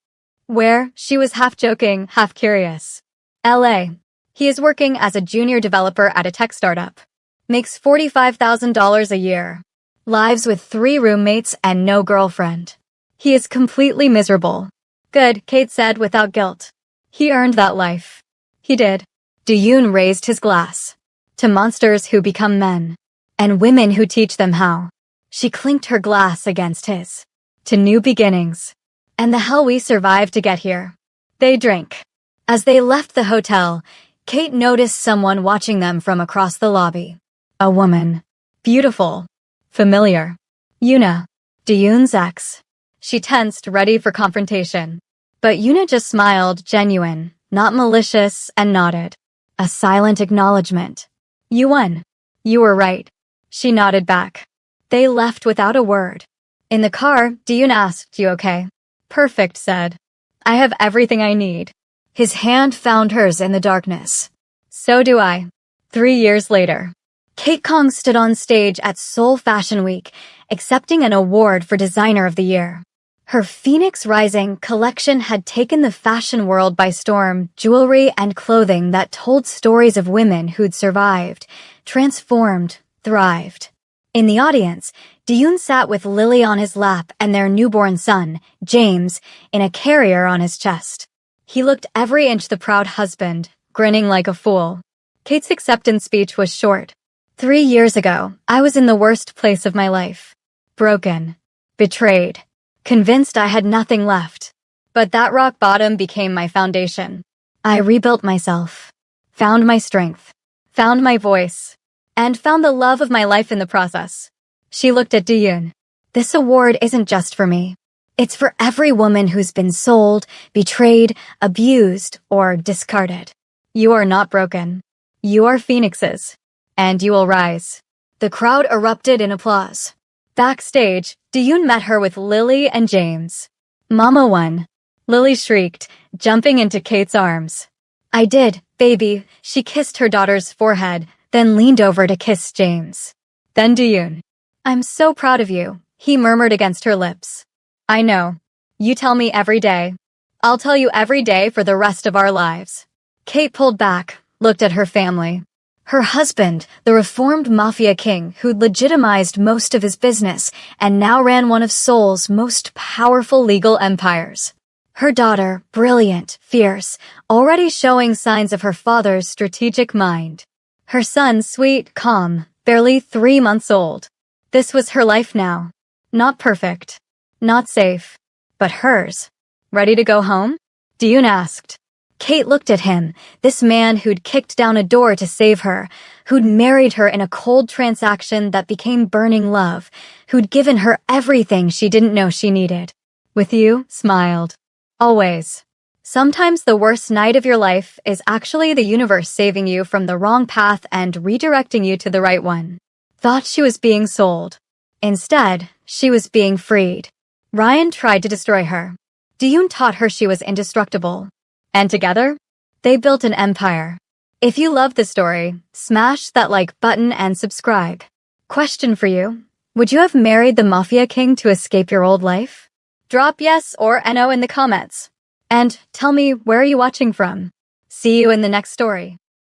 Where? She was half joking, half curious. LA. He is working as a junior developer at a tech startup. Makes $45,000 a year. Lives with 3 roommates and no girlfriend. He is completely miserable. Good, Kate said without guilt. He earned that life. He did. Diyun raised his glass. To monsters who become men. And women who teach them how. She clinked her glass against his. To new beginnings. And the hell we survived to get here. They drank. As they left the hotel, Kate noticed someone watching them from across the lobby. A woman. Beautiful. Familiar. Yuna. Diyun's ex. She tensed, ready for confrontation. But Yuna just smiled, genuine, not malicious, and nodded. A silent acknowledgement. You won. You were right. She nodded back. They left without a word. In the car, Diyun asked, You okay? Perfect, said. I have everything I need. His hand found hers in the darkness. So do I. 3 years later. Kate Kong stood on stage at Seoul Fashion Week, accepting an award for Designer of the Year. Her Phoenix Rising collection had taken the fashion world by storm, jewelry and clothing that told stories of women who'd survived, transformed, thrived. In the audience, Diyun sat with Lily on his lap and their newborn son, James, in a carrier on his chest. He looked every inch the proud husband, grinning like a fool. Kate's acceptance speech was short. 3 years ago, I was in the worst place of my life. Broken. Betrayed. Convinced I had nothing left. But that rock bottom became my foundation. I rebuilt myself. Found my strength. Found my voice. And found the love of my life in the process. She looked at Diyun. This award isn't just for me. It's for every woman who's been sold, betrayed, abused, or discarded. You are not broken. You are phoenixes. And you will rise. The crowd erupted in applause. Backstage, Diyun met her with Lily and James. Mama won. Lily shrieked, jumping into Kate's arms. I did, baby. She kissed her daughter's forehead, then leaned over to kiss James. Then Diyun. I'm so proud of you, he murmured against her lips. I know. You tell me every day. I'll tell you every day for the rest of our lives. Kate pulled back, looked at her family. Her husband, the reformed mafia king who'd legitimized most of his business and now ran one of Seoul's most powerful legal empires. Her daughter, brilliant, fierce, already showing signs of her father's strategic mind. Her son, sweet, calm, barely 3 months old. This was her life now. Not perfect. Not safe. But hers. Ready to go home? Diyun asked. Kate looked at him, this man who'd kicked down a door to save her, who'd married her in a cold transaction that became burning love, who'd given her everything she didn't know she needed. With you, smiled. Always. Sometimes the worst night of your life is actually the universe saving you from the wrong path and redirecting you to the right one. Thought she was being sold. Instead, she was being freed. Ryan tried to destroy her. Diyun taught her she was indestructible. And together, they built an empire. If you love the story, smash that like button and subscribe. Question for you. Would you have married the Mafia King to escape your old life? Drop yes or no in the comments. And tell me, where are you watching from? See you in the next story.